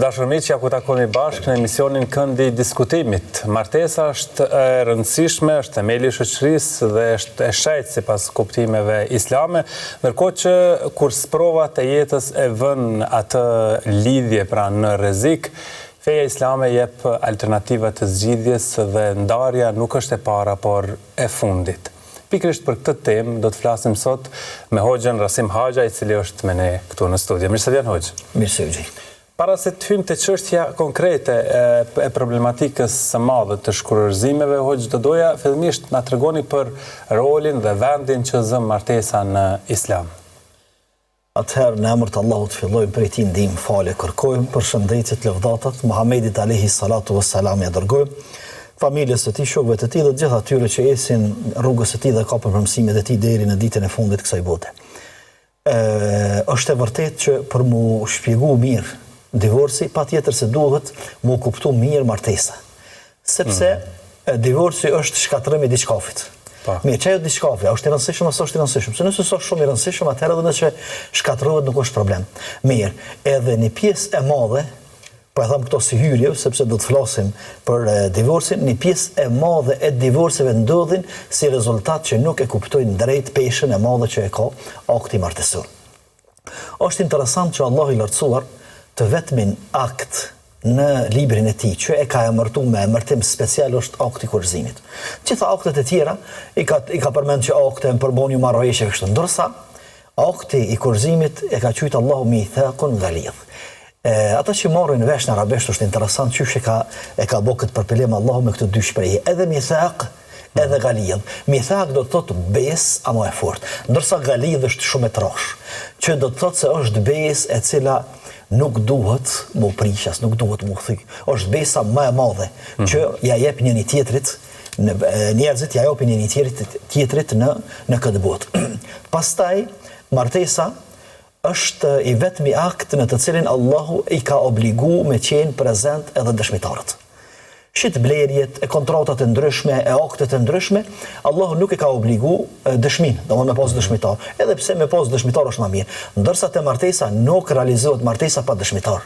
Dashur miq, ja ku takojmë bashkë në emisionin Këndi i Diskutimit. Martesa është e rëndësishme, është themeli i shoqërisë dhe është e shejtë sipas kuptimeve islame, ndërkohë që kur sprovat e jetës e vënë atë lidhje pra në rrezik, feja islame jep alternativa të zgjidhjes dhe ndarja nuk është e para, por e fundit. Pikërisht për këtë temë do të flasim sot me Hoxhën Rasim Haxha, i cili është me ne këtu në studio. Mirë se vjen Hoxh. Mirë se u gjej. Para se të hyjmë te çështja konkrete e problematikës së madhe të shkurorzimeve, Hoxh, do doja fillimisht na tregoni për rolin dhe vendin që zë martesa në Islam. Atëherë në emër të Allahut fillojmë prej tij ndihmë falë kërkojmë, përshëndetjet lëvdatat Muhamedit alayhi salatu wassalam ja dërgojmë familjes së tij, shokëve të tij dhe gjithë atyre që esin rrugës së tij dhe ka përmirësimet e tij deri në ditën e fundit kësaj bote. Është e vërtetë që për mu shpjegu mirë divorci, patjetër se duhet mu kuptu mirë martesa. Sepse divorci është shkatërrim i diçkafit. Mirë, çajo diçkafi, a është i rëndësishëm apo është i rëndësishëm? Se nëse është shumë i rëndësishëm, atëherë edhe nëse shkatërrohet nuk është problem. Mirë, edhe një pjesë e madhe, po e them këto si hyrje, sepse do të flasim për divorcin, një pjesë e madhe e divorceve ndodhin si rezultat që nuk e kuptojnë drejt peshën e madhe që e ka akti martesor. Është interesant që Allah i lartësuar të vetmin akt në librin e tij që e ka emërtuar me emërtim special është akti i kurrëzimit. Gjitha aktet e tjera i ka përmend që akte në përbonju marrëveshje kështu, ndërsa akti i kurrëzimit e ka quajtur Allahu mithaqun ghalidh. Ata që marrin vesh në arabisht është interesant çysh e ka bërë këtë përpilim Allahu me këtë dy shprehje, edhe mithaq edhe ghalidh. Mithaq do të thotë besë ama e fortë, ndërsa ghalidh është shumë e trashë, që do të thotë se është besë e cila nuk duhet mu prishas, nuk duhet mu thyj. Është besa më e madhe që ja jep njëri tjetrit, njerëzit ja japin njëri tjetrit në këtë botë. Pastaj martesa është i vetmi akt në të cilin Allahu i ka obligu me qenë prezent edhe dëshmitarët. Shitblerjet, e kontratat e ndryshme, e aktet e ndryshme, Allahu nuk e ka obligu dëshmin, domethënë me pas dëshmitar. Edhe pse me pas dëshmitar është më mirë. Ndërsa te martesa nuk realizohet martesa pa dëshmitar.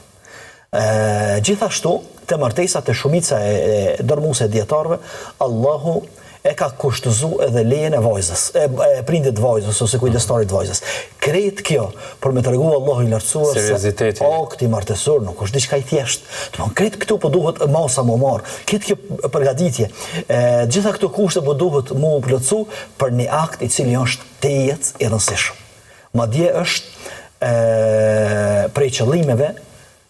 Gjithashtu, te martesa te shumica e dërmuese dietarëve, Allahu e ka kushtëzuar edhe lejen e vajzës, prindit vajzës ose kujdestarit vajzës. Krejt kjo, për me tregu Allahu i lartësuar se akti martesor nuk është diçka i thjeshtë. Domthonë krejt këtu po duhet masa më marr. Këtë kjo përgatitje, gjitha këto kushte po duhet mu plotsu për një akt i cili është tejet i rëndësishëm. Madje është prej qëllimeve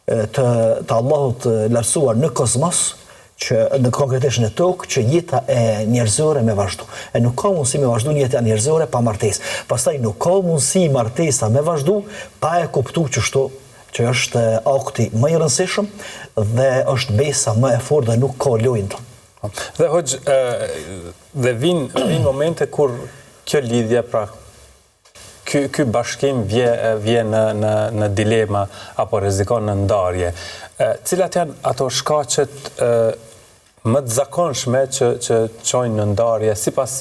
të Allahut lartësuar në kozmos, që në konkretisht në tokë, që jeta e njerëzore me vazhdu. E nuk ka mundësi me vazhdu një jeta njerëzore pa martesë. Pastaj nuk ka mundësi martesa me vazhdu pa e kuptu që është akti më i rëndësishëm dhe është besa më e fortë dhe nuk ka lojën tonë. Dhe Hoxh, dhe vin momente kur kjo lidhje, pra ky bashkim vjen në dilema apo rrezikon në ndarje. Cilat janë ato shkaqet më të zakonshme që çojnë në ndarje sipas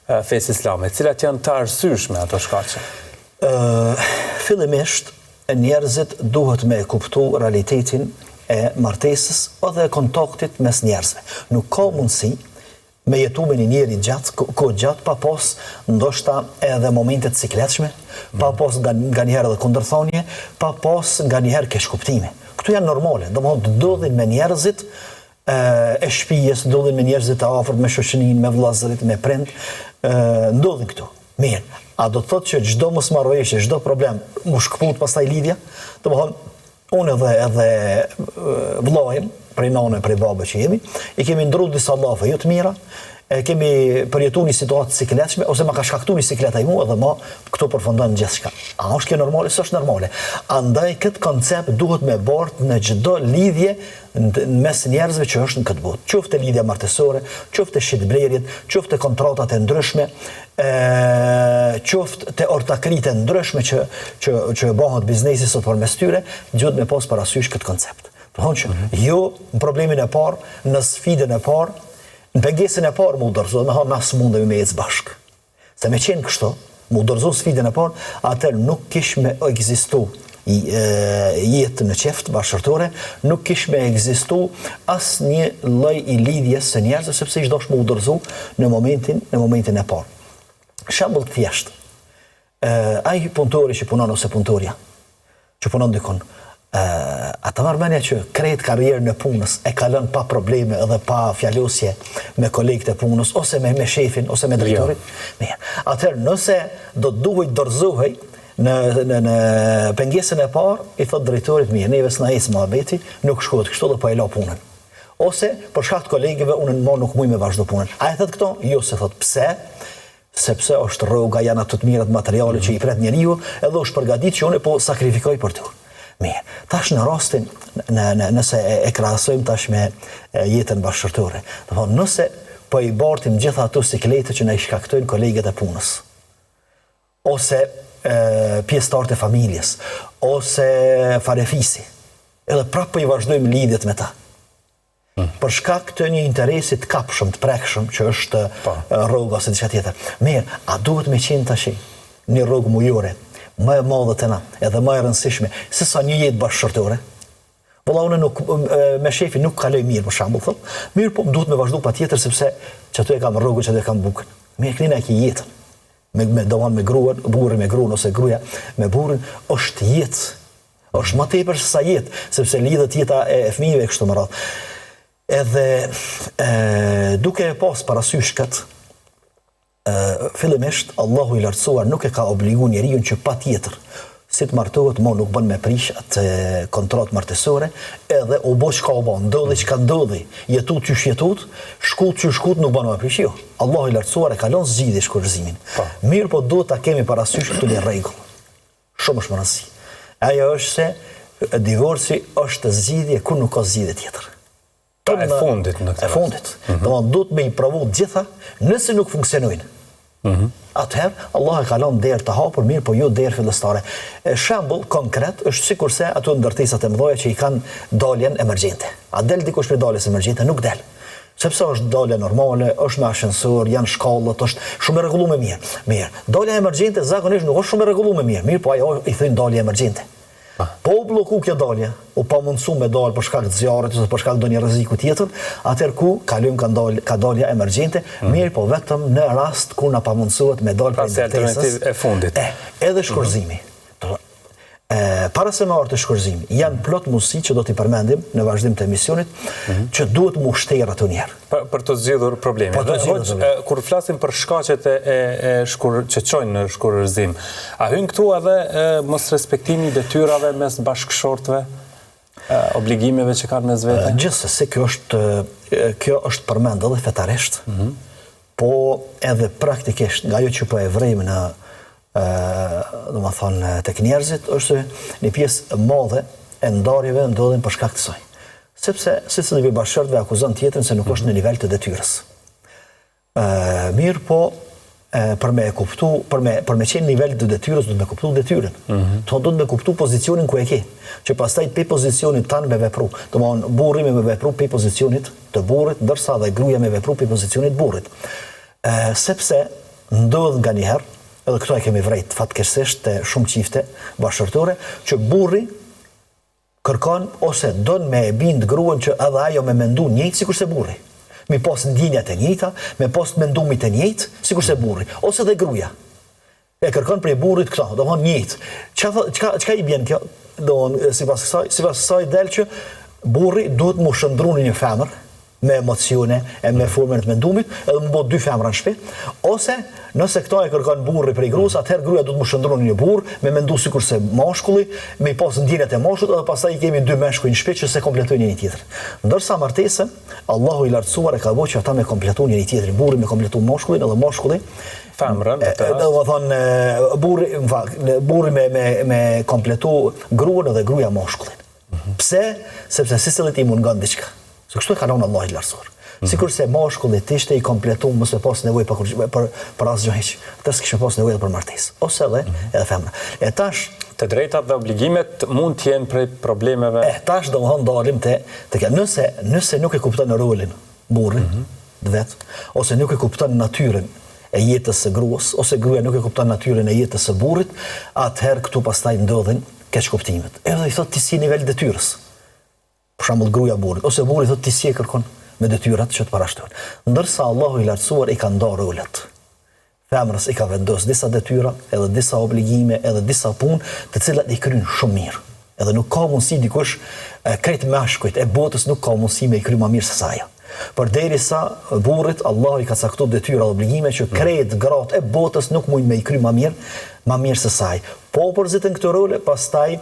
fesë islame? Cilat janë të arsyeshme ato shkaqe? Fillimisht njerëzit duhet me kuptu realitetin e martesës edhe kontaktit mes njerëzve. Nuk ka mundësi me jetu me një njeri gjatë pa pas ndoshta edhe momentet sikletshme, pa pas nga njëherë edhe kundërthonje, pa pas nga njëherë keshkuptime. Këtu janë normale, domethënë ndodhin me njerëzit e shtëpisë, ndodhin me njerëzit e afërt, me shoqërinë, me vëllezërit, me prind, ndodhin këtu. Mirë, a do të thotë që çdo mosmarrëveshje, çdo problem mu shkput pastaj lidhja? Domethënë unë edhe vëllaim, prej nane, prej babe që jemi, i kemi ndru disa llafe jo të mira, kemi përjetu një situatë sikletshme, ose ma ka shkaktu një sikleta i mu, edhe ma këto përfundon gjithçka. A është kjo normale? Së është normale. Andaj këtë koncept duhet me bartë në çdo lidhje mes njerëzve që është në këtë botë. Qoftë lidhja martesore, qoftë shitblerjet, qoftë kontratat e ndryshme, qoftë te ortakritë e ndryshme që bëhet biznesi sot përmes tyre, duhet me pas parasysh këtë koncept. Jo në problemin e parë, në sfidën e parë, në pengesën e parë mu dorëzohet, me na smundemi me ecë bashkë. Se me qenë kështu, mu dorëzohet sfidën e parë, atëherë nuk kish me ekzistu jetë në qeft bashkërtore, nuk kish me egzistu as një lloj i lidhjes së njerëzve, sepse ishte dosh më udhërzu në momentin e parë. Shembull të thjeshtë. Ai punëtori që punon ose punëtoria që punon dikon, ata marrë mendja që krejt karrierën e punës e kalon pa probleme edhe pa fjalosje me kolegët e punës, ose me shefin, ose me drejtorin. Mirë. Atëherë, nëse do të duhet dorëzohej në pengesën e parë, i thot drejtorit, mirë, neve s'na ecë mohabeti, nuk shkohet kështu dhe po e la punën. Ose për shkak të kolegëve unë nuk muj me vazhdo punën. A e thot këto? Jo, se thot pse? Sepse është rroga, janë ato të mirat materiale që i pret njeriu, edhe është përgatitur që unë po sakrifikoj për ty. Mirë. Tash në rastin nëse e krahasojmë tash me jetën bashkëtorë. Do thonë, nëse po i bartim gjitha ato siklete që na i shkaktojnë kolegët e punës, ose pjesëtarët e familjes, ose farefisi, edhe prapë po i vazhdojmë lidhjet me ta. Për shkak të një interesi të kapshëm, të prekshëm, që është rroga ose diçka tjetër. Mirë, a duhet me qenë tash një rrogë mujore më e madhe të na, edhe më e rëndësishme, se sa një jetë bashkëshortore? Valla unë me shefin nuk kaloj mirë, për shembull, thot. Mirë, po duhet me vazhdu patjetër sepse çatu e kam rrogën, çatu e kam bukën. Mirë, klina e ke jetën. Me gruan, burri me gruan ose gruaja me burrin, është jetë. Është më tepër se sa jetë, sepse lidhet jeta e fëmijëve kështu më radh. Edhe duke e pas parasysh këtë, fillimisht Allahu i lartësuar nuk e ka obligu njeriu që patjetër si të martohet, mo nuk bën me prish atë kontratë martesore, edhe u bo çka u bo, ndodhi çka ndodhi, jetut që jetut, shkut që shkut, nuk bën me prish, jo. Allahu i lartësuar e kalon zgjidhje shkurzimin. Mirë, po duhet ta kemi parasysh këtë një rregull. Shumë është më rëndësi. Ajo është se divorci është zgjidhje ku nuk ka zgjidhje tjetër. E fundit në këtë. E fundit. Domethënë duhet me i provu gjitha, nëse nuk funksionojnë. Atëherë, Allah e kalon derë të hapur, mirë, po jo derë fillestare. Shembull konkret është sikurse ato ndërtesat e mëdha që i kanë daljen emergjente. A del dikush për daljes emergjente? Nuk del. Sepse është dalje normale, është me ashensor, janë shkallët, është shumë e rregulluar mirë. Mirë. Dalja emergjente zakonisht nuk është shumë e rregulluar mirë. Mirë, po ajo i thënë dalje emergjente. Po u bloku kjo dalje, u pa mundësu me dalë për shkak të zjarrit ose për shkak të ndonjë rreziku tjetër, atëherë ku kalojmë ka dalja emergjente, mirë, po vetëm në rast kur na pamundësohet me dalë për alternativë e fundit. Edhe shkurzimi. Para se me artë shkurzimi, janë plot mundësi që do t'i përmendim në vazhdim të emisionit, që duhet mu shterë ato njerë. Për të zgjidhur probleme. Kur flasim për shkaqet që çojnë në shkurzim, a hyn këtu edhe mos respektimi i detyrave mes bashkëshortëve, obligimeve që kanë mes vete? Gjithsesi, kjo është përmend edhe fetarisht, po edhe praktikisht nga ajo që po e vrejmë në domethënë tek njerëzit, është një pjesë madhe e ndarjeve ndodhin për shkak të saj. Sepse secili prej bashkëshortëve akuzon tjetrin se nuk është në nivel të detyrës. Mirë, po për me kuptu, për me qenë nivel të detyrës, duhet me kuptu detyrën. Duhet me kuptu pozicionin ku e ke, që pastaj pe pozicionit tanë me vepru. Domethënë burri me vepru pe pozicionit të burrit, ndërsa dhe gruaja me vepru pe pozicionit të burrit. Sepse ndodh nganjëherë, edhe këto e kemi vrejt fatkeqësisht të shumë çifte bashkëshortore, që burri kërkon ose don me e bind gruan që edhe ajo me mendu njëjtë sikurse burri. Me pas ndjenjat e njëjta, me pas mendumit e njëjtë sikurse burri, ose dhe gruaja. E kërkon prej burrit këto, domthon njëjtë. Çka i bën kjo? Domthon sipas kësaj del që burri duhet mu shndrua në një femër me emocione e me formën të mendumit, edhe më bë dy femra në shtëpi, ose nëse këto e kërkon burri prej gruas, atëherë gruaja duhet të shndrohet në një burr, me mendu sikurse mashkulli, me pas ndjenjat e mashkullit, edhe pastaj i kemi dy meshkuj në shtëpi që se kompletojnë njëri tjetrin. Ndërsa martesën, Allahu i lartësuar e ka bërë që ata me kompletojnë njëri tjetrin, burri me kompletu mashkullin edhe mashkulli femrën. Domethënë burri me kompletu gruan edhe gruaja mashkullin. Pse? Sepse secili i mungon diçka. Se kështu e ka dhënë Allahu i lartësuar. Sikurse mashkulli ishte i kompletuar mos e pas nevojë për asgjë hiç. Atë s'kishte pas nevojë për martesë, ose edhe femra. E tash të drejtat dhe obligimet mund të jenë prej problemeve. Tash domethënë dalim te kjo. Nëse nuk e kupton rolin burri vet, ose nuk e kupton natyrën e jetës së gruas, ose gruaja nuk e kupton natyrën e jetës së burrit, atëherë këtu pastaj ndodhin keq kuptimet. Edhe i thot ti si nivel detyrës. Për shembull gruaja burrit, ose burri thot ti si e kërkon me detyrat që të parashtrohen. Ndërsa Allahu i lartësuar i ka ndarë rolet. Femrës i ka vendosur disa detyra, edhe disa obligime, edhe disa punë, të cilat i kryen shumë mirë. Edhe nuk ka mundësi dikush krejt mashkujt e botës nuk ka mundësi me i kry më mirë se sa ajo. Përderisa burrit Allahu i ka caktuar detyra dhe obligime që krejt gratë e botës nuk mund me i kry më mirë se saj. Po përzitën këto role, pastaj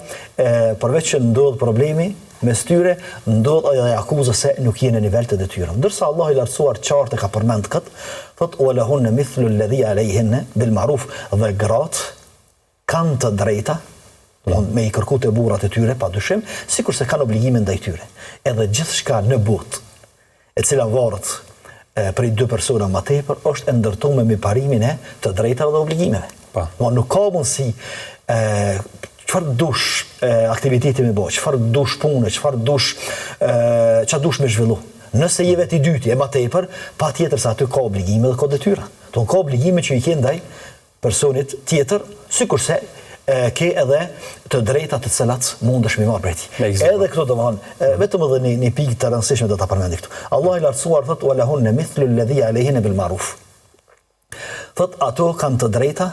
përveç që ndodh problemi mes tyre, ndodh edhe akuzë se nuk jene në nivel të detyrave. Ndërsa Allahu i lartësuar qartë ka përmend këtë, thot walahunna mithlu alladhi alayhinna bil ma'ruf, dhe gratë kanë të drejta me i kërku të burrat e tyre padyshim, sikur se kanë obligime ndaj tyre. Edhe gjithçka në botë e cila varet prej dy persona më tepër është e ndërtuar me parimin e të drejtave dhe obligimeve. Nuk ka mundësi çfarë dush aktiviteti me bëj, çfarë dush punë, çfarë dush me zhvillu. Nëse je vetë i dyti e më tepër, patjetër se aty ka obligime dhe ka detyra. Ka obligime që i ke ndaj personit tjetër, sikurse ke edhe të drejta të cilat mundesh me marrë prej tij. Edhe këto domethënë vetëm edhe një pikë të rëndësishme do ta përmendi këtu. Allah i lartësuar thot walahunna mithlu alladhi alayhinna bil ma'ruf. Thot ato kanë të drejta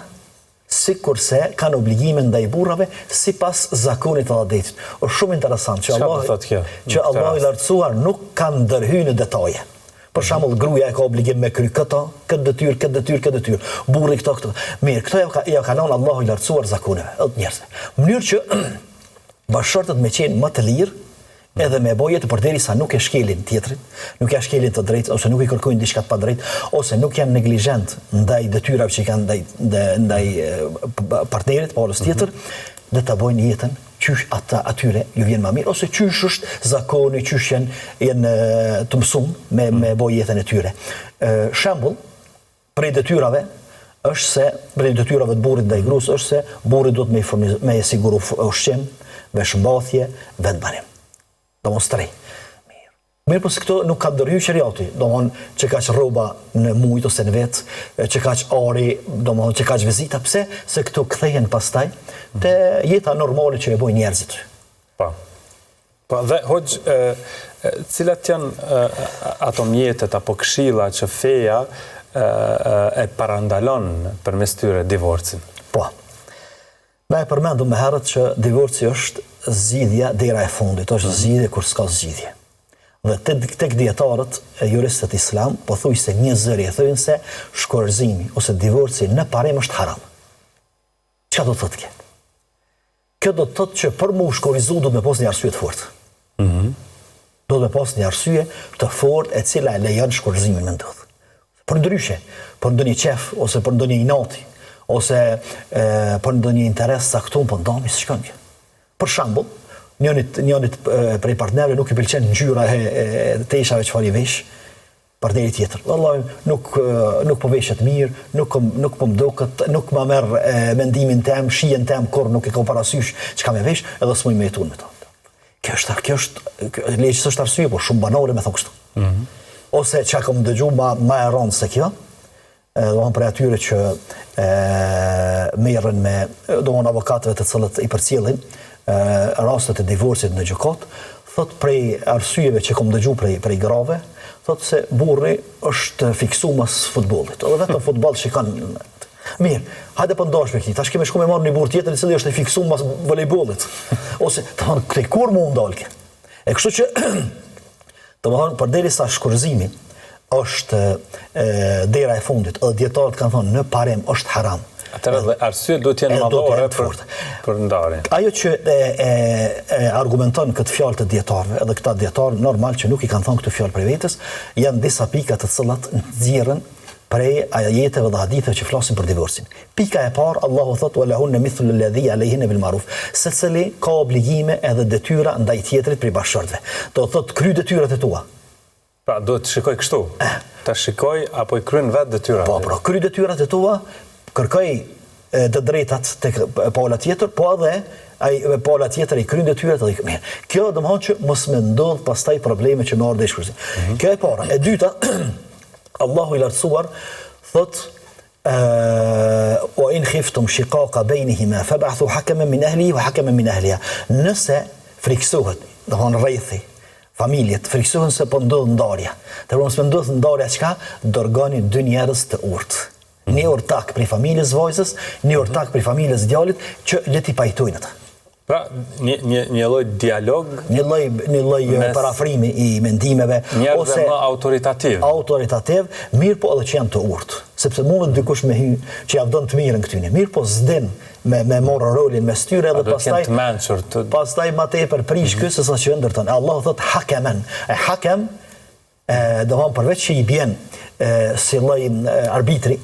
sikurse kanë obligime ndaj burrave sipas zakonit të adetit. Është shumë interesant që Allah i lartësuar nuk ka ndërhyrë në detaje. Për shembull, gruaja ka obligim me kry këtë detyrë, burri këto. Mirë, këto ja ka lënë Allahu i lartësuar zakoneve, edhe njerëzve. Në mënyrë që bashkëshortët me qenë më të lirë, edhe me bojet përderisa nuk e shkelin tjetrin, nuk e shkelin të drejtë, ose nuk i kërkojnë diçka të padrejtë, ose nuk janë neglizhent ndaj detyrave që kanë ndaj partnerit, palës tjetër, dhe ta bojnë jetën qysh atyre ju vjen më mirë, ose qysh është zakoni, qysh janë të mësuar me bojë jetën e tyre. Shembull, prej detyrave është se prej detyrave të burrit ndaj gruas është se burri duhet me siguru ushqim, veshmbathje, vendbanim. Demonstroj. Mirë, po se këto nuk ka ndërhyrë shariati, domthonë që ka rroba në mujt ose në vet, që ka ari, domthonë që ka vizita, pse? Se këto kthehen pastaj te jeta normale që e bojnë njerëzit. Po. Po dhe hoxh, cilat janë ato mjetet apo këshilla që feja e parandalon përmes tyre divorcin? Po. Na e përmendëm më herët që divorci është zgjidhja dera e fundit, është zgjidhje kur s'ka zgjidhje. Dhe tek dietarët e juristët islam pothuajse një zëri thonë se shkorzimi ose divorci në parim është haram. Çfarë do të thotë kjo? Kjo do të thotë që për mu shkorizu do të me pas një arsye të fortë. Do të me pas një arsye të fortë e cila e lejon shkorzimin me ndodh. Për ndryshe, për ndonjë qef ose për ndonjë inati ose për ndonjë interes caktuar po ndami s'shkon kjo. Për shembull, njënit prej partnerëve nuk i pëlqen ngjyra e teshave çfarë i vesh partneri tjetër. Vallahi nuk po veshet mirë, nuk po mdoket, nuk ma merr mendimin tim, shijen tim kur nuk e ka parasysh çka më vesh, edhe s'muj me jetun me to. Kjo është legjës është arsye, po shumë banale me thon kështu. Ose çka kam dëgjuar më e rëndë se kjo, domthonë për atyre që merren me domthonë avokatëve të cilët i përcjellin rastet e divorcit në gjykat, thot prej arsyeve që kam dëgjuar prej grave, thot se burri është fiksuar mas futbollit. Edhe vetëm futboll shikon. Mirë, hajde po ndosh me këtë. Tash kemë shku me marr një burr tjetër i cili është i fiksuar mas volejbollit. Ose domthonë këtë kur mund ndalke. E kështu që domthonë përderisa shkurzimi është dera e fundit, edhe dietarët kanë thonë në parim është haram. Atëherë dhe arsye duhet jenë madhore për ndarjen. Ajo që argumenton këtë fjalë të dietarëve, edhe këta dietarë normal që nuk i kanë thënë këtë fjalë për vetes, janë disa pika të cilat nxjerrin prej ajeteve dhe haditheve që flasin për divorcin. Pika e parë, Allahu thotë walahunna mithlu alladhi alayhinna bil ma'ruf. Secili ka obligime edhe detyra ndaj tjetrit prej bashkëshortëve. Do thotë kry detyrat e tua. Pra duhet të shikoj kështu. Ta shikoj apo i kryen vetë detyrat. Po, kry detyrat e tua, kërkoj të drejtat tek pala tjetër, po edhe ai pala tjetër i kryen detyrat edhe mirë. Kjo domthonjë që mos më ndodh pastaj probleme që më ardhin shkurzim. Kjo e para. E dyta, Allahu i lartësuar thot وإن خفتم شقاق بينهما فابعثوا حكما من أهله وحكما من أهلها. Nëse friksohet, do të thonë rrethi, familjet friksohen se po ndodh ndarja. Të mos më ndodh ndarja çka, dërgoni dy njerëz të urtë. Një ortak për familjes vajzës, një ortak për familjes djalit që le t'i pajtojnë ata. Pra, një lloj dialog, një lloj parafrimi i mendimeve ose më autoritativ, mirë po edhe që janë të urtë. Sepse mundet dikush me hy që javdon të mirën këtyne. Mirë po s'din me morë rolin mes tyre edhe pastaj ma tepër prish ky se sa që ndërton. Allah thot hakemen. Hakem do të përveç që i bjen si lloj arbitri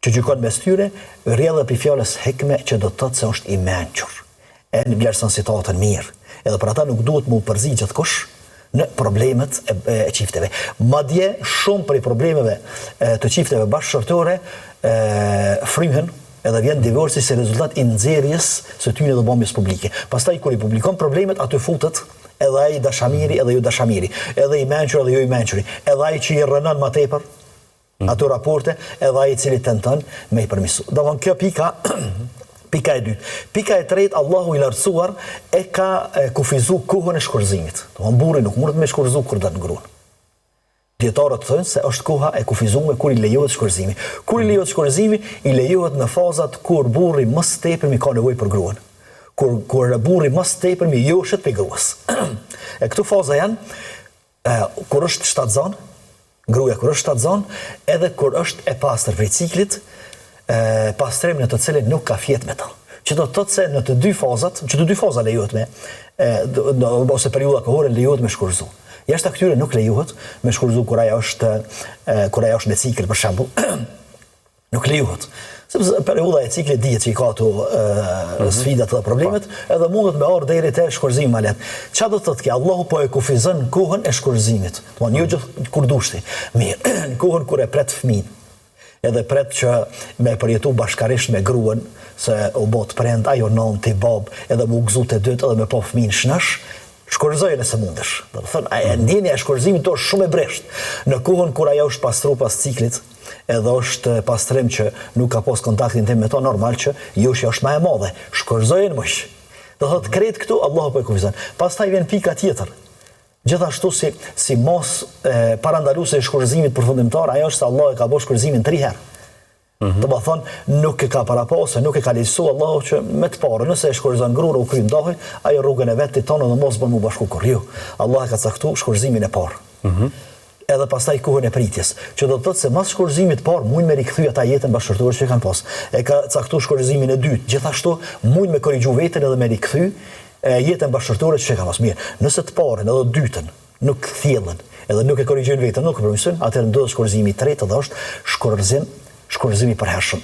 që gjykon mes tyre, rrjedh edhe fjalës hikme që do të thotë se është i mençur. Në vlerëson situatën mirë. Edhe për ata nuk duhet mu përzi gjithkush në problemet e qifteve. Madje shumë për i problemeve të qifteve bashkëshortore fryhen edhe vjen divorci si rezultat i nxjerrjes së tyre dhe bombjes publike. Pastaj kur i publikon problemet, aty futet edhe ai dashamiri edhe jo dashamiri, edhe i mençur edhe jo i mençuri, edhe ai që i rënon më tepër ato raporte, edhe ai i cili tenton me i përmirësu. Domthon kjo pika e dytë. Pika e tretë, Allahu i lartësuar e ka kufizu kohën e shkurzimit. Domthon burri nuk mundet me shkurzu kur do të ngruan. Dietarët thonë se është koha e kufizuar kur i lejohet shkurzimi. Kur i lejohet shkurzimi, i lejohet në fazat kur burri më së tepërmi ka nevojë për gruan. Kur burri më së tepërmi joshet për gruas. E këto faza janë kur është shtatzan, gruaja kur është shtatzan, edhe kur është e pastër prej ciklit, pastrem në të cilin nuk ka fjet me ta. Që do të thotë se në të dy faza lejohet me, ose periudha kohore lejohet me shkurzu. Jashtë këtyre nuk lejohet me shkurzu kur ajo është me cikël për shembull. Nuk lejohet. Sepse periudha e ciklit dihet që i ka ato sfidat dhe problemet, edhe mundet me ardhur deri te shkurzimi më lehtë. Çfarë do të thotë kjo? Allahu po e kufizon kohën e shkurzimit. Domthonë jo gjithë kur dushti. Mirë, kohën kur e pret fëmin. Edhe pret që me përjetu bashkarisht me gruan, se u bot prend, ajo non ti bab, edhe mu gëzu të dytë, edhe me po fëmin shnash, shkurzojë nëse mundesh. Do të thonë, ndjenja e shkurzimit to është shumë e bresht. Në kohën kur ajo është pastru pas ciklit, edhe është pastrim që nuk ka pas kontaktin tim me to, normal që joshja është më e madhe. Shkurzojë në mësh. Do thotë krejt këtu Allahu po e kufizon. Pastaj vjen pika tjetër. Gjithashtu si mos parandaluese e shkurzimit përfundimtar, ajo është se Allah e ka bërë shkurzimin 3 herë. Do të thonë, nuk e ka parapasur, nuk e ka lehtësuar Allahu që me të parë, nëse e shkurzon gruan u kry ndahoj, ajo rrugën e vet tonë dhe mos bën mu bashku kur. Jo, Allah e ka caktuar shkurzimin e parë. Edhe pastaj kohën e pritjes, që do të thotë se mas shkurzimit të parë mund me rikthy ata jetën bashkëshortore që kanë pas. E ka caktuar shkurzimin e dytë, gjithashtu mund me korrigju veten edhe me rikthy jetën bashkëshortore që ka pas. Mirë, nëse të parën edhe dytën nuk thjellën, edhe nuk e korrigjojnë veten, nuk e përmirësojnë, atëherë ndodh shkurzimi i tretë dhe është shkurzimi i përhershëm.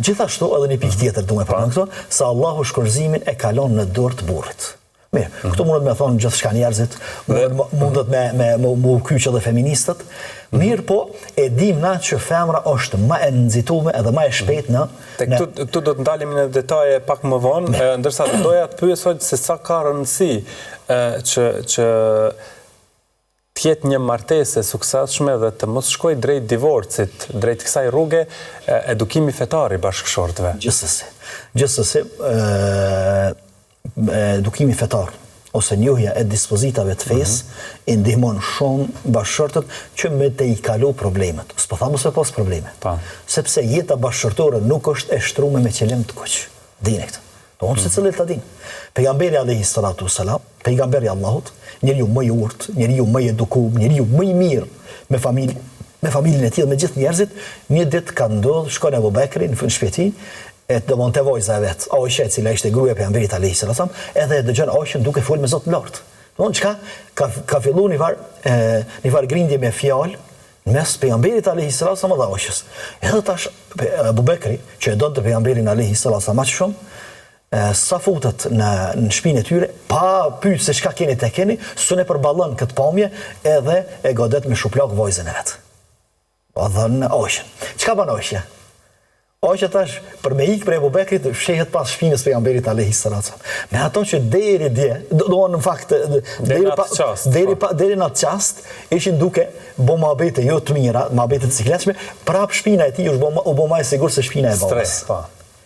Gjithashtu edhe një pikë tjetër duhet të përmend këto, se Allahu shkurzimin e kalon në dorë të burrit. Mirë, këtu mundet me thonë gjithçka njerëzit, mundet me kyç edhe feministët. Mirë po, e dim na që femra është më e nxituar edhe më e shpejt në këtu do të ndalemi në detaje pak më vonë, ndërsa doja të pyes se sa ka rëndësi që të jetë një martesë e suksesshme dhe të mos shkojë drejt divorcit, drejt kësaj rruge, edukimi fetar i bashkëshortëve. Gjithsesi, edukimi fetar ose njohja e dispozitave të fesë i ndihmon shumë bashkëshortët që me të i kalu problemet. S'po thamë se pas probleme. Sepse jeta bashkëshortore nuk është e shtruar me qëllim të kuq. Dini këtë. Do se cilët ta dinë. Pejgamberi alayhi salatu wassalam, pejgamberi i Allahut, njeriu më i urtë, njeriu më i edukuar, njeriu më i mirë me familjen e tij dhe me gjithë njerëzit, një ditë ka ndodhur, shkon Abu Bekri në shtëpi, do monte vojza e vet. Aisha, e cila ishte gruaja e pejgamberit alayhi salatu wassalam, edhe e dëgjon Aishën duke folur me Zot të lartë. Domthon çka ka filluar një var grindje me fjalë mes pejgamberit alayhi salatu wassalam dhe Aishës. Edhe tash Abu Bekri, që e donte pejgamberin alayhi salatu wassalam më shumë, sa futet në shtëpinë e tyre, pa pyet se çka keni te keni, sunë përballon këtë pamje edhe e godet me shuplak vojzën e vet. Po dhën Aishën. Çka bën Aishja? O që tash, për me ikë për Ebu Bekrit, shehet pas shpinës pejgamberit alayhi salatu. Me ato që deri dje, në fakt, deri në atë qast, ishin duke bo muhabete jo të mira, muhabete të cikletshme, prap shpina e tij u bo më e sigurt se shpina e babës.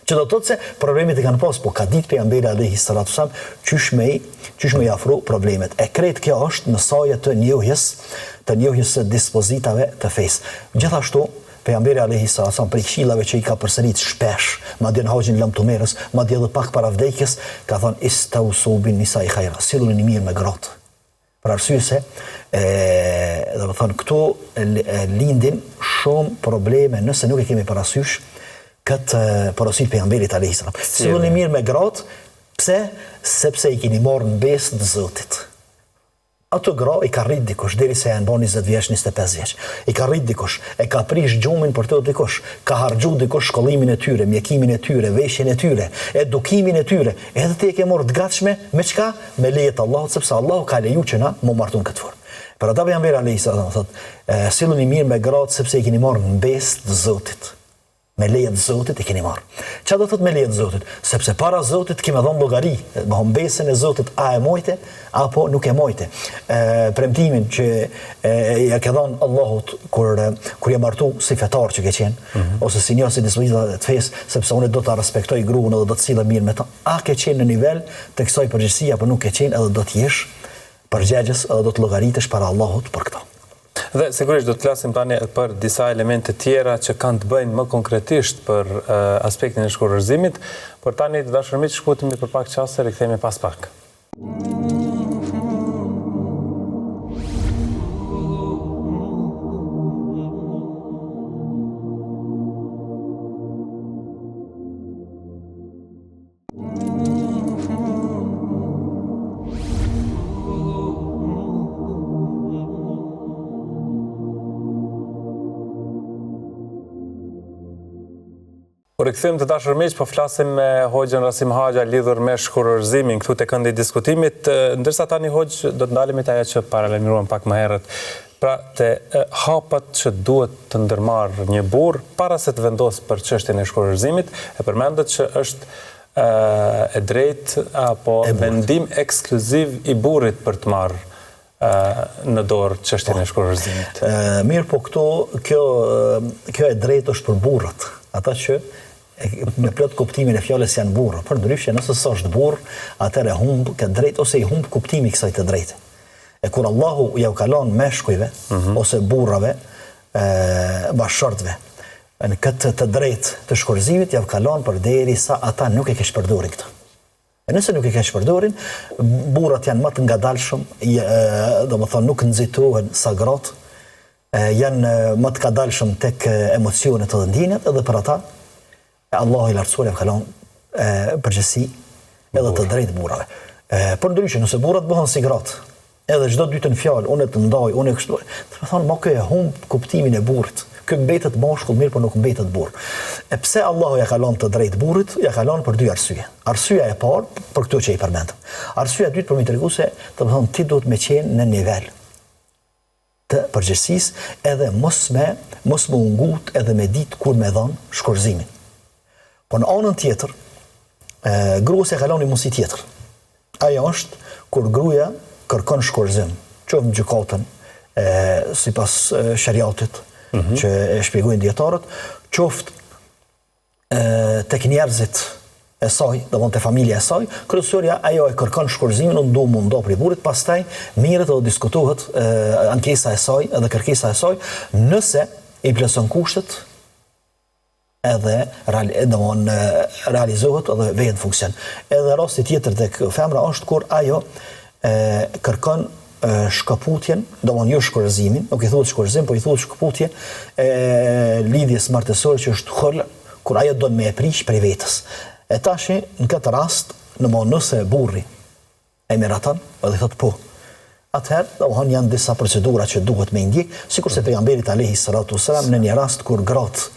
Që do të thotë se problemet e kanë pas, po ka ditë pejgamberi alayhi salatu sallam qysh me i afro problemet. E krejt kjo është në saje të njohjes së dispozitave të fesë. Gjithashtu, pejgamberi alayhi sallam për këshillave që i ka përsërit shpesh, madje në haxhin Lam Tumerës, madje edhe pak para vdekjes, ka thënë istausu bin nisa'i khaira, silluni mirë me gratë. Për arsye se, do të thonë, këtu lindin shumë probleme nëse nuk e kemi parasysh këtë porosit pejgamberit alayhi sallam. Silluni mirë me gratë, pse? Sepse i keni marrë në besë të Zotit. Ato gra i ka rrit dikush, deri se janë bo 20 vjeç, 25 vjeç. I ka rrit dikush, e ka prish gjumin për të dikush, ka harxhu dikush shkollimin e tyre, mjekimin e tyre, veshjen e tyre, edukimin e tyre. Edhe ti e ke marrë të gatshme me çka? Me lejet Allahut, sepse Allahu ka leju që na mu martun këtë formë. Për ata pejgamberi alayhi sallam thotë, silluni mirë me gratë sepse i keni marrë në besë të Zotit. Me lejet Zotit e keni marrë. Çfarë do thotë me lejet Zotit? Sepse para Zotit kemi dhënë llogari, me besën e Zotit a e mojte apo nuk e mojte. Premtimin që ja ka dhënë Allahut kur ja martu si fetar që ke qenë, ose si njësi dispozita të fesë, sepse unë do ta respektoj gruan edhe do të sillem mirë me ta. A ke qenë në nivel të kësaj përgjegjësie apo nuk ke qenë, edhe do të jesh përgjegjës edhe do të llogaritesh para Allahut për këtë. Dhe sigurisht do të flasim tani për disa elemente tjera që kanë të bëjnë më konkretisht për aspektin e shkullërzimit, por tani të dashur miq, shkutemi për pak çaste, rikthehemi pas pak. Rikthehemi të dashur miq, po flasim me Hoxhën Rasim Haxha lidhur me shkullërzimin këtu te këndi i diskutimit, ndërsa tani Hoxh do të ndalemi te ajo që paralajmëruam pak më herët. Pra te hapat që duhet të ndërmarrë një burr para se të vendosë për çështjen e shkullërzimit, e përmendet që është e drejtë apo vendim ekskluziv i burrit për të marrë në dorë çështjen e shkullërzimit. Mirë, po kjo e drejtë është për burrat, ata që me plot kuptimin e fjalës janë burrë. Përndryshe, nëse s'është burr, atëherë humb këtë drejtë ose i humb kuptimi kësaj të drejtë. E kur Allahu ja u kalon meshkujve ose burrave, bashkëshortëve, në këtë të drejtë të shkullërzimit ja u kalon përderisa ata nuk e kesh përdorin këtë. E nëse nuk e kesh përdorin, burrat janë më të ngadalshëm, domethënë nuk nxitohen sa gratë, janë më të ngadalshëm tek emocionet dhe ndjenjat, edhe për ata Allahu i lartësuar ja kalon përgjegjësi edhe të drejtë burrave. Përndryshe, nëse burrat bëhen si gratë, edhe çdo dytën fjalë, unë të ndaj, unë kështu, të thonë, më kë e humb kuptimin e burrit. Kë mbetet mashkull mirë, por nuk mbetet burr. E pse Allahu ja kalon të drejtë burrit? Ja kalon për dy arsye. Arsyeja e parë për këto që i përmendëm. Arsyeja e dytë për më tregu se, domethënë, ti duhet me qenë në nivel të përgjegjësisë, edhe mos më ungut edhe me ditë kur me dhën shkullërzimin. Po në anën tjetër, gruas e kalon një mundësi tjetër. Ajo është kur gruaja kërkon shkullërzim, qoftë në gjykatën, sipas shariatit, që e shpjegojnë dietarët, qoftë tek njerëzit e saj, domthonë te familja e saj, kryesorja ajo e kërkon shkullërzimin, unë do mundo për burrit, pastaj mirët dhe diskutohet ankesa e saj edhe kërkesa e saj, nëse i plotson kushtet edhe realizohet edhe vjen funksion. Edhe rasti tjetër tek femra është kur ajo kërkon shkëputjen, domthonë jo shkullërzimin, nuk i thuhet shkullërzim, po i thuhet shkëputje lidhjes martësore që është khol, kur ajo do me e prish prej vetës. E tashi, në këtë rast, nëse burri e miraton, edhe thot po, atëherë, domthonë janë disa procedura që duhet me ndjek, sikur se pejgamberit alayhi salatu wasalam në një rast kur gratë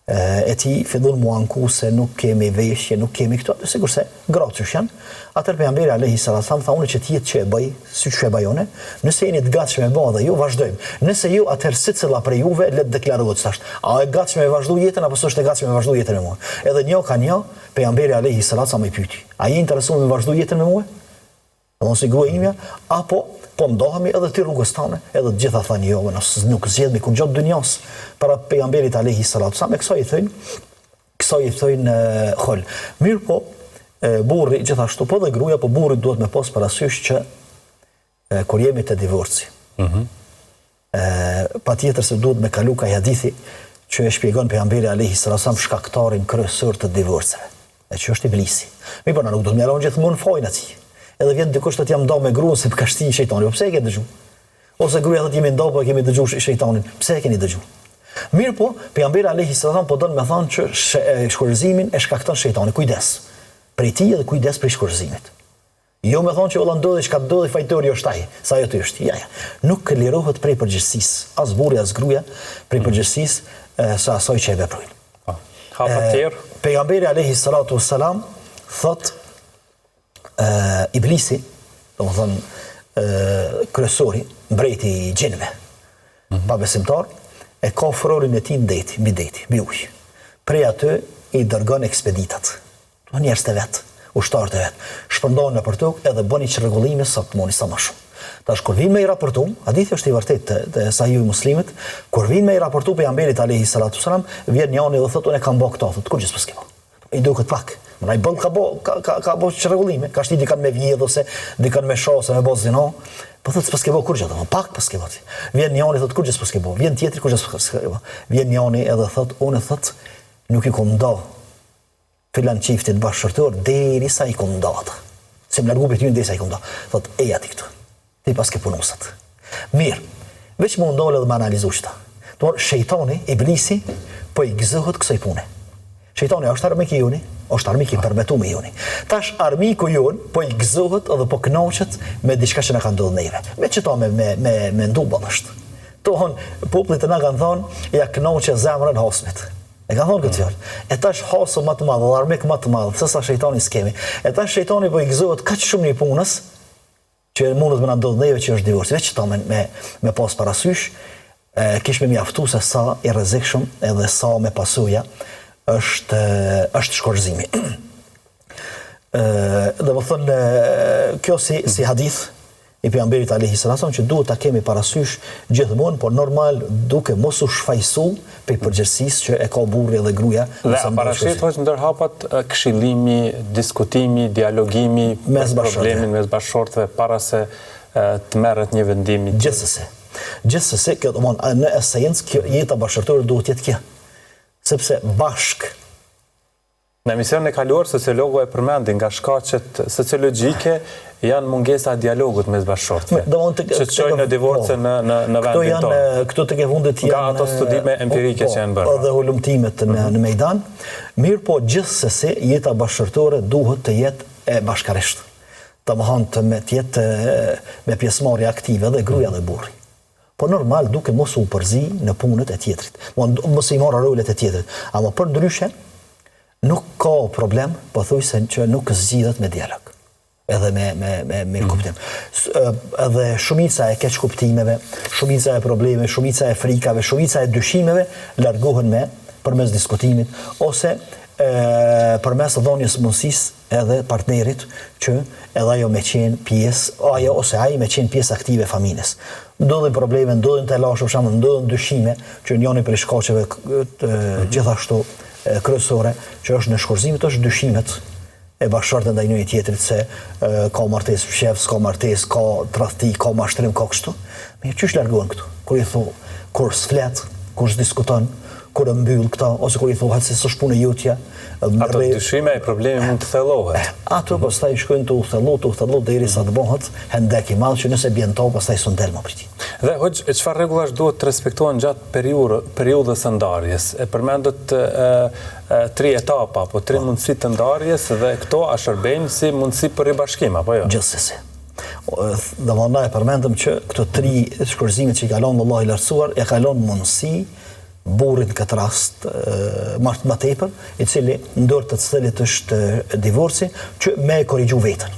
e ti fillon mu anku se nuk kemi veshje, nuk kemi këto, sigur se gratë që janë. Atër pejgamberi alayhi salam tha unë që ti jetë që e bëj, si që e bëj une, nëse jeni të gatshëm e bëj dhe ju, vazhdojmë. Nëse ju, atëherë sicilla prej juve le të deklarohet tash. A e gatshëm e vazhdu jetën apo s'është e gatshëm e vazhdu jetën me mua? Edhe një ka një, pejgamberi alayhi salam më pyeti. A je interesuar me vazhdu jetën me mua? Domthon si gruaja imja apo po ndohemi edhe ti rrugës tane, edhe të gjitha thanë jo, nuk zgjedhni kur gjatë dunjas para pejgamberit alayhi salatu sa me kësaj i thojnë khol. Mirë po, burri gjithashtu po dhe gruaja, po burri duhet me pas parasysh që kur jemi te divorci. Patjetër se duhet me kalu ka hadithi që e shpjegon pejgamberi alayhi salatu sa shkaktarin kryesor të divorceve. E që është iblisi. Mirë po na nuk do të mjaron gjithmonë fojnë atij. Edhe vjen dikush të jam ndau me gruan se ka shtin shejtani. Po pse e ke dëgju? Ose gruaja thotë jemi ndau po kemi dëgjuar shejtanin. Pse e keni dëgju? Mirë po, pejgamberi alayhi salam po don me thonë që shkurzimin e shkakton shejtani. Kujdes. Prej tij edhe kujdes për shkurzimit. Jo me thonë që valla ndodhi çka ndodhi fajtori është ai, sa ajo ty është. Ja. Nuk lirohet prej përgjegjësisë, as burri as gruaja prej përgjegjësisë sa asaj që e veprojnë. Hapa tjerë. Pejgamberi alayhi salatu wassalam thotë iblisi, domethënë kryesori, mbreti i gjinëve, pa besimtar, e ka frorin e tij mbi deti, mbi ujë. Prej aty i dërgon ekspeditat. Do njerëz të vet, ushtarët e vet, shpërndohen nëpër tokë edhe bëni çrregullime sa të moni sa më shumë. Tash kur vin me i raportu, hadithi është i vërtetë te Sahih Muslimit, kur vin me i raportu pejgamberit alayhi salatu wasalam, vjen një anë dhe thotë unë kam bë këto, thotë kur gjithë s'ke bë. I duket pak. Më i bën ka bo çrregullime, ka shti dikan me vjedh ose dikan me shose me boz zino. Po thotë s'paske bë kurrë, pak pas ke bë. Vjen një anë thotë kur gjithë s'ke bë. Vjen tjetri kur gjithë s'ke bë. Vjen një anë edhe thotë unë thotë nuk i kom ndo filan çiftit bashkëtorë derisa i kom ndo ata. Se më largu për ty derisa i kom ndo. Thotë ej aty këtu. Ti pas ke punusat. Mirë. Veç më ndole dhe më analizosh ta. Do shejtani, iblisi po i gëzohet kësaj pune. Shejtani është armik i joni, është armik i permetuar me joni. Tash armiku jon po i gëzohet edhe po kënaqet me diçka që na ka ndodhur neve. Me çto me ndu ballësht. Tohon popullit na kanë thonë ja kënaqet zemrën hosmit. E kanë thonë këtë fjalë. E tash hasu më të madh, armik më të madh, se sa shejtani skemi. E tash shejtani po i gëzohet kaq shumë në punës që mundet me na ndodh neve që është divorci. Veç çto me pas parasysh, kish me mjaftu se sa i rrezikshëm edhe sa me pasuja është shkorzimi. Dhe më thënë, kjo si hadith i pejgamberit alayhi salam që duhet ta kemi parasysh gjithmonë, por normal duke mos u shfaqsu për përgjegjësisë që e ka burri dhe gruaja. Dhe parashit është ndër hapat këshillimi, diskutimi, dialogimi mes problemin mes bashkëshortëve para se të merret një vendim. Gjithsesi, kjo domthon në esencë jeta bashkëtorë duhet të jetë kjo. Sepse bashk. Në emisionin e kaluar sociologëve e përmendin nga shkaqet sociologjike janë mungesa e dialogut mes bashkëshortëve. Që çojnë në divorce në vendin tonë. Këto tek e fundit janë nga ato studime empirike që janë bërë. Edhe ulumtimet në mejdan. Mirë po gjithsesi jeta bashkëtorë duhet të jetë e bashkërisht. Domethënë të jetë me pjesëmarrje aktive dhe gruaja dhe burri. Po normal duke mos u përzi në punët e tjetrit. Mos i marrë rolet e tjetrit. Ama për ndryshe, nuk ka problem, po thuj se që nuk zgjidhet me dialog. Edhe me kuptim. Edhe shumica e keq kuptimeve, shumica e problemeve, shumica e frikave, shumica e dyshimeve largohen përmes diskutimit ose përmes dhënies mundësisë edhe partnerit që edhe ajo me qenë pjesë, ajo ose ai me qenë pjesë aktive e familjes. Ndodhin probleme, ndodhin telashe, për shembull, ndodhin dyshime që njëri prej shkaqeve gjithashtu kryesore që është në shkurzimit është dyshimet e bashkëshortëve ndaj njëri tjetrit se ka martesë fshef, ka martesë, ka tradhti, ka mashtrim, ka kështu. Me çish largohen këtu. Kur i thon, kur s'flet, kur s'diskuton, kur mbyll këta ose kur i thuhet se s'është punë jotja. Ato dyshime e problemi mund të thellohet. Ato pastaj shkojnë të thello derisa të bëhet hendek i madh që nëse bjen to pastaj s'u ndel më prit. Dhe hoç çfarë rregullash duhet të respektohen gjatë periudhës së ndarjes? E përmendët 3 etapa apo 3 mundësi të ndarjes dhe këto a shërbejnë si mundësi për ribashkim apo jo? Gjithsesi. Domethënë e përmendëm që këto 3 shkurzimet që i kalon Allahu i lartësuar, ja kalon mundësi burrin këtë rast më tepër, i cili ndër të cilit është divorci, që me e korrigju vetën.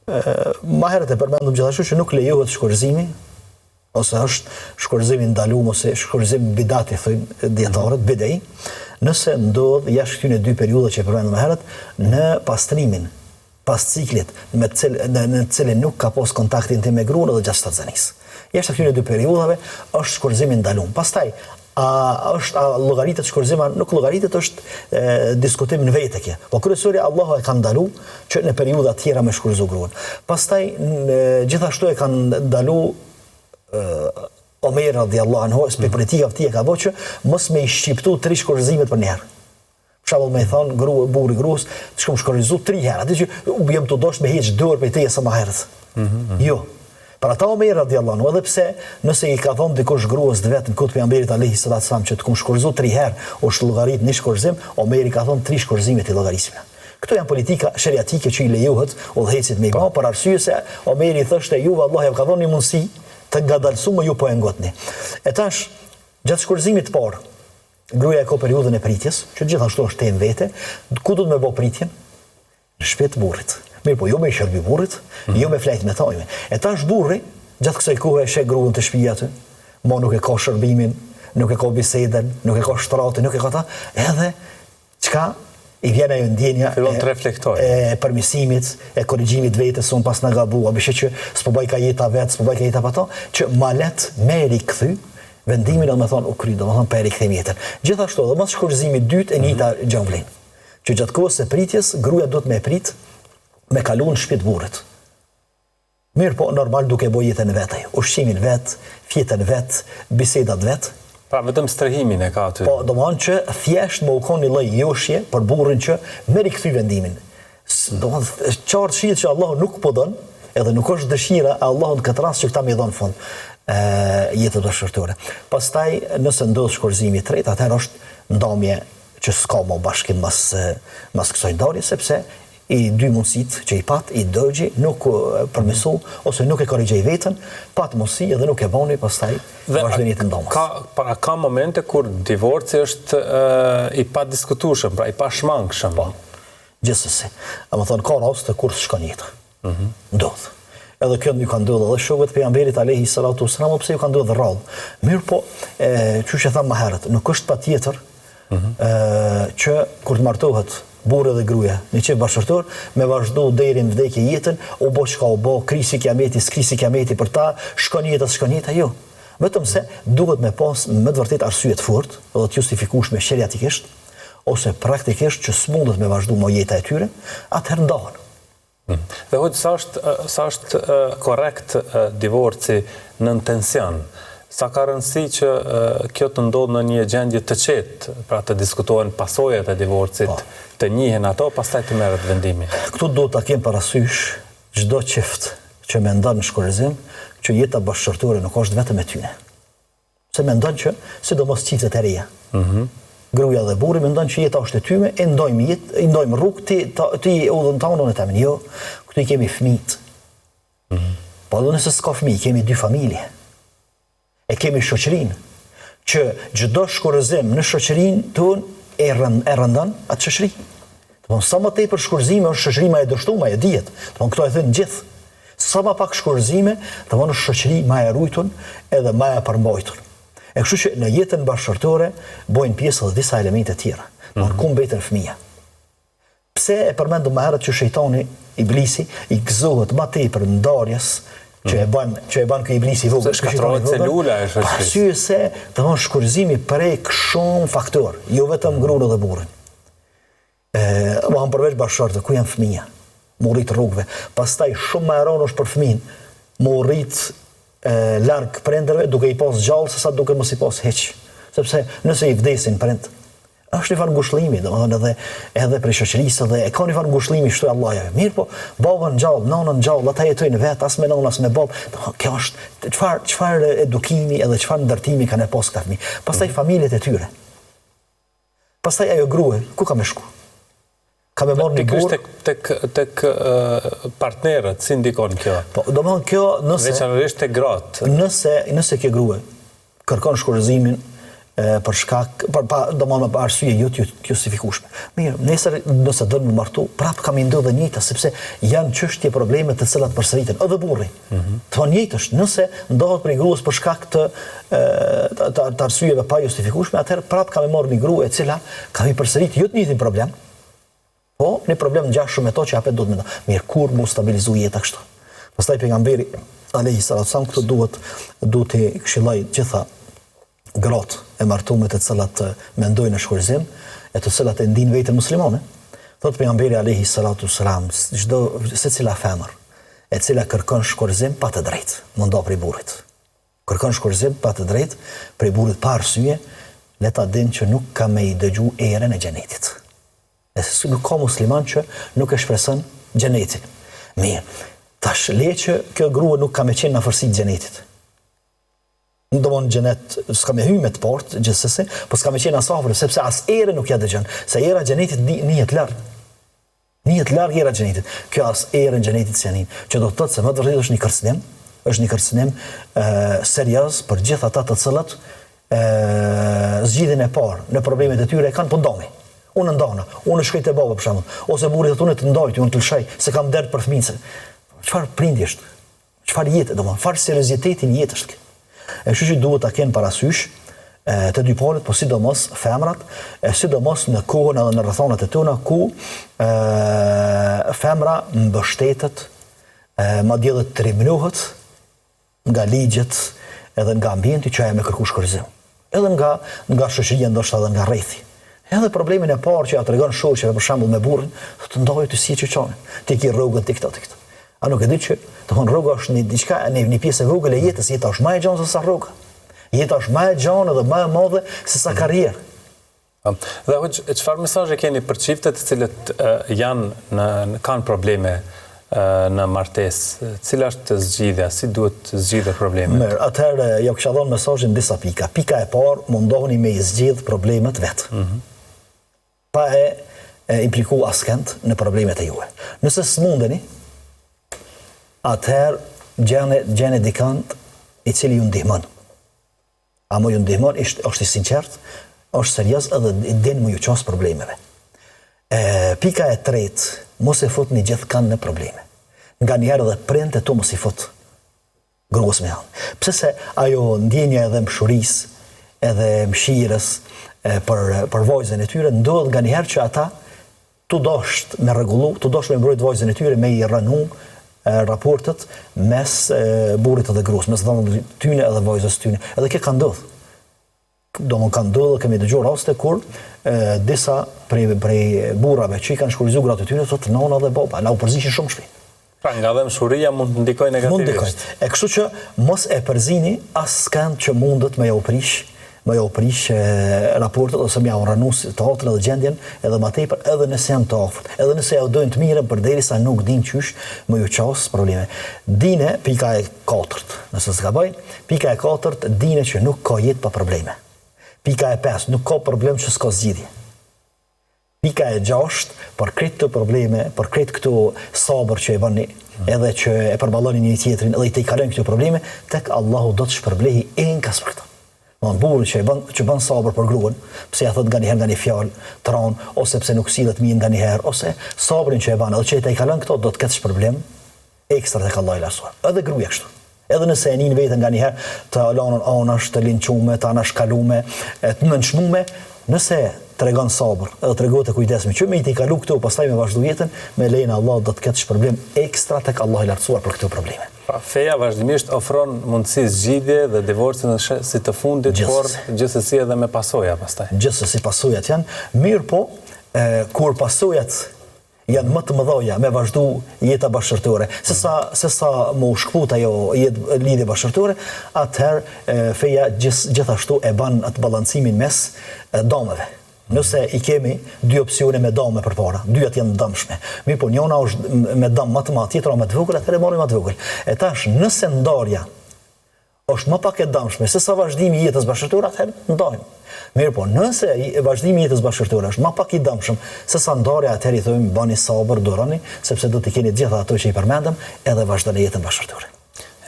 Ma herët e përmendëm gjithashtu që nuk lejohet shkurzimi, ose është shkurzimi ndalum, ose shkurzimi bidati, thëjnë djetarët, bidej, nëse ndodh jashtë këtyne 2 periudha që e përmendëm ma herët, në pastrimin, pas ciklit, në cilin nuk ka pos kontaktin të me gruan dhe gjatë shtatzanisë. Jashtë këtyne 2 periudhave është shkurzimi ndalum. Pastaj, a llogaritet shkurzima, nuk llogaritet, është diskutim në vete kje. Po kryesori Allahu e ka ndalu që në periudha tjera me shkurzu gruan. Pastaj, gjithashtu e kanë ndalu Omer radhiyallahu anhu, për politika e ka bërë që mos me i shqiptu 3 shkurzimet për njëherë. Për shembull me i thonë burri gruas, të shkom shkurzu 3 herë, atë që jam të dosh me heq dorë për teje sa më herët. Jo. Për ata Omer radhiyallahu anhu, edhe pse nëse i ka thonë dikush gruas të vet në kohë të pejgamberit alayhi salatu wasallam që të kum shkurzu 3 herë, o llogarit një shkurzim, Omer i ka thonë 3 shkurzime të llogarisme. Këto janë politika sheriatike që i lejohet udhëhecit me i bë, për arsye se Omeri thoshte ju vallahi ka dhënë mundësi të ngadalsuar, ju po e ngotni. E tash, gjatë shkurzimit të parë, gruaja ka periudhën e pritjes, që gjithashtu është temë vete, ku do të më bë pritjen? Në shtëpi të burrit. Mirë, po jo me i shërbi burrit, jo me flajt me thojme. E tash burri, gjatë kësaj kohe e sheh gruan të shtëpia aty, mo nuk e ka shërbimin, nuk e ka biseden, nuk e ka shtratin, nuk e ka ta, edhe çka i vjen ajo ndjenja e përmirësimit, e korrigjimit vetes, son pas na gabua, bëshë që s'po bëj ka jeta vet, s'po bëj ka jeta pa to, që ma let me rikthy vendimin, do të thonë u kry, do të thonë pa rikthem jetën. Gjithashtu, edhe mas shkurzimit dytë e njëjta gjë vlen. Që gjatë kohës së pritjes, gruaja duhet me prit me kalu në shtëpi të burrit. Mirë, po normal duke bërë jetën vetaj, ushqimin vet, fjetën vet, bisedat vet. Pra, vetëm strehimin e ka aty. Po, do më thonë që thjesht më u kon një lloj joshje për burrin që me rikthy vendimin. Do më thonë, qartë shihet që Allahu nuk po don, edhe nuk është dëshira e Allahut këtë rast që këta më dhon fund jetën bashkëtorë. Pastaj, nëse ndodh shkurzimi i tretë, atëherë është ndamje që s'ka më bashkim mas kësaj ndarje, sepse i 2 mundësit që i pat, i dëgji, nuk përmesu, ose nuk e korrigjej vetën, pat mundësi edhe nuk e bani, pastaj vazhdimit të ndomës. Ka momente kur divorci është i pa diskutueshëm, pra i pa shmangshëm. Po, gjithsesi. A më thonë, ka rast të kur s'shkon jeta. Ndodh. Edhe kjo ju ka ndodhur edhe shokëve të pejgamberit alayhi salatu wasalam, pse ju ka ndodhur rradh. Mirë, po, çuçi tham më herët, nuk është patjetër që kur të martohet burri dhe gruaja, një çift bashkëtor, me vazhdu deri në vdekje jetën, u bë çka u bë, krisi kiameti për ta, shkon jeta, jo. Vetëm se duhet me pas me të vërtet arsye të fortë, dhe të justifikueshme sheriatikisht, ose praktikisht që s'mundet me vazhdu më jeta e tyre, atëherë ndahen. Dhe hojtë, sa është korrekt divorci në tension? Sa ka rëndësi që kjo të ndodhë në një gjendje të qetë, pra të diskutohen pasojat e divorcit, të njihen ato, pastaj të merret vendimi? Këtu do të kemë parasysh çdo çift që mendon në shkurzim, që jeta bashkëtorë nuk është vetëm e tyre. Se mendon që, sidomos çiftet e reja, gruaja dhe burri mendon që jeta është e tyre, e ndojmë jetë, i ndojmë rrugë, ti udhën tonë, unë tamë. Jo, këtu i kemi fëmijët. Po edhe nëse s'ka fëmijë, kemi 2 familje. E kemi shoqërinë, që çdo shkurzim në shoqërinë tonë e rëndon atë shoqëri. Domthon sa më tepër shkurzime është shoqërima e dështuar, e dihet. Domthon këto e thënë gjithë. Sa më pak shkurzime, domthon është shoqëri më e ruajtur edhe më e përmbajtur. E kështu që në jetën bashkëtorë bojnë pjesë edhe disa elemente të tjera. Domthon ku mbeten fëmia. Pse e përmendëm më herët që shejtani, iblisi, i gëzohet më tepër ndarjes që e ban ky iblisi i vogël, shkatërrohet celula e shoqërisë. Arsye se domthon shkurzimi prek shumë faktor, jo vetëm gruan dhe burrin. Më han përveç bashkëtorë, ku janë fëmia? Mu rrit rrugëve. Pastaj shumë më e rëndë është për fëmin, mu rrit larg prindërve duke i pas gjallë sesa duke mos i pas hiç. Sepse nëse i vdesin prind, është një farë ngushëllimi, domethënë edhe për shoqërisë dhe e ka një farë ngushëllimi shtoj Allaja. Mirë, po babën gjallë, nënën gjallë, ata jetojnë vetë, as me nënën as me babë. Kjo është çfarë edukimi edhe çfarë ndërtimi kanë pas këta fëmijë. Pastaj familjet e tyre. Pastaj ajo grua, ku ka më shku? Ka me marrë një burr tek partnerët, si ndikon kjo? Po, domethënë kjo nëse veçanërisht tek gratë. Nëse ke grua kërkon shkurëzimin për shkak, domethënë për arsye jo të justifikueshme. Mirë, nesër nëse do të më martu, prapë kam ndodhur njëjta, sepse janë çështje probleme të cilat përsëriten, edhe burri. Të njëjtësh, nëse ndodhet për gruas për shkak të arsyeve pa justifikueshme, atëherë prapë kam marrë një grua e cila ka i përsërit jo të njëjtin problem, po një problem ngjashëm me to që apet duhet më. Mirë, kur mu stabilizu jeta kështu. Pastaj pejgamberi alayhi salatu wasallam këtu duhet të këshilloj gjitha gratë e martuar të cilat mendojnë në shkurzim, e të cilat e ndin vetën muslimane. Thot pejgamberi alayhi salatu wasalam, çdo secila femër e cila kërkon shkurzim pa të drejtë, mundo prej burrit. Kërkon shkurzim pa të drejtë prej burrit pa arsye, le ta dinë që nuk ka me i dëgju erën e xhenetit. Nuk ka musliman që nuk e shpreson xhenetin. Mirë, tash le që kjo grua nuk ka me qenë në afërsi të xhenetit. Ndomon xhenet s'ka me hyjë me të portë gjithsesi, po s'ka me qenë asafër, sepse as erë nuk ja dëgjon, se era e xhenetit nihet larg. Nihet larg era e xhenetit. Kjo as erën e xhenetit s'janin, që do të thotë se më të vërtetë është një kërcënim serioz për gjithë ata të cilët zgjidhjen e parë në problemet e tyre e kanë po ndonjë. Unë ndona, unë shkoj te baba për shembull, ose burri thotë unë të ndajti, unë të lëshoj, se kam dert për fëmijën. Çfarë prindje është? Çfarë jetë, domethënë, çfarë seriozitetin jetës është? E kështu që duhet ta kenë parasysh të dy palët, po sidomos femrat, sidomos në kohën edhe në rrethonat e tona ku femra mbështetet, madje edhe trimlohet nga ligjet edhe nga ambienti që ajo më kërkush shkurzim. Edhe nga shoqëria, ndoshta edhe nga rrethi. Edhe problemin e parë që ja tregon shoqeve për shembull me burrin, të ndajë të si çeçon. Ti ke rrugën ti këtë. A nuk e di që rruga është një pjesë e vogël e jetës, jeta është më e gjatë se sa rruga. Jeta është më e gjatë dhe më e madhe se sa karrierë. Dhe çfarë mesazhe keni për çiftet të cilët kanë probleme në martesë? Cila është zgjidhja? Si duhet zgjidhur problemet? Mirë, atëherë ja kisha dhënë mesazhin disa pika. Pika e parë, mundohuni me i zgjidh problemet vet. Pa e impliku askënd në problemet e juaj. Nëse s'mundeni, atëherë gjene dikant i cili ju ndihmon. A më ju ndihmon, është i sinqert, është serioz edhe din më ju qas problemeve. Pika e tretë, mos e fut një gjithkan në probleme. Nga njëherë dhe prindët e tu mos i fut gruas me hanë. Pse se ajo ndjenja edhe mshuris, edhe mshirës për vajzën e tyre, ndodh nga njëherë që ata tu dosht me rregullu, tu dosht me mbrojt vajzën e tyre, me i rënu raportet mes burrit edhe gruas, mes dhënave tyne edhe vajzës tyne. Edhe kjo ka ndodhur. Domon ka ndodhur, kemi dëgjuar raste kur disa prej burrave që i kanë shkurzuar gratë tyne thotë nona dhe baba, na u përzishin shumë shpejt. Pra nga dhe mshuria mund të ndikojë negativisht. E kështu që mos e përzini askënd që mundet me ja u prish raportet ose me ja u ranu të atrën dhe gjendjen edhe më tepër, edhe nëse janë të afërt, edhe nëse ja u dojnë të mirën përderisa nuk din qysh më ju qas probleme. Dine, pika e 4, nëse s'ka bëj, pika e 4 dine që nuk ka jetë pa probleme. Pika e 5, nuk ka problem që s'ka zgjidhje. Pika e 6, për kretë të probleme, për kretë këtu sabër që e bëni, edhe që e përballoni një tjetrin, edhe i te i kalojnë këtu probleme, tek Allahu do të shpërblehi enkas për këta. Burri që bën sabër për gruan, pse ja thot nga një fjalë tron, ose pse nuk sillet mirë nga një herë, ose sabrin që e bën, edhe që i kalon këto, do të ketë shpërblim ekstra tek Allahu i lartësuar. Edhe gruaja kështu. Edhe nëse e nin veten nga një herë të lanën anash, të linçume, të anashkalume, të nënçmume, nëse tregon sabër, edhe tregohet të kujdesshëm që me i kalu këtu, pastaj me vazhdu jetën, me lejen e Allahut do të ketë shpërblim ekstra tek Allahu i lartësuar për këto probleme. Feja vazhdimisht ofron mundësi zgjidhje dhe divorcin si të fundit, por gjithsesi edhe me pasoja pastaj. Gjithsesi pasojat janë mirë, po kur pasojat janë më të mëdha me vazhdu jeta bashkëtorë, sesa më u shkput ajo lidhje bashkëtorë, atëherë feja gjithashtu e bën atë ballancimin mes domeve. Nëse i kemi dy opsione me dame përpara, dyat janë dëmshme. Mirë, po njëna është me dëm më të madh, tjetra më të vogël, atëherë marrim më të vogël. E tash nëse ndarja është më pak e dëmshme se sa vazhdimi i jetës bashkëtorë, atëherë ndajmë. Mirë, po nëse vazhdimi i jetës bashkëtorë është më pak i dëmshëm se sa ndarja, atëherë i thojmë bani sabër, duroni, sepse do të keni të gjitha ato që i përmendëm, edhe vazhdoni jetën bashkëtorë.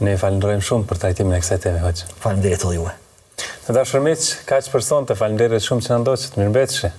Ne falenderojmë shumë për trajtimin e kësaj teme, hoxh. Faleminderit edhe juve. Dashur miq, kaq për sonte, faleminderit shumë që na ndoqët, mirëmbëjtje.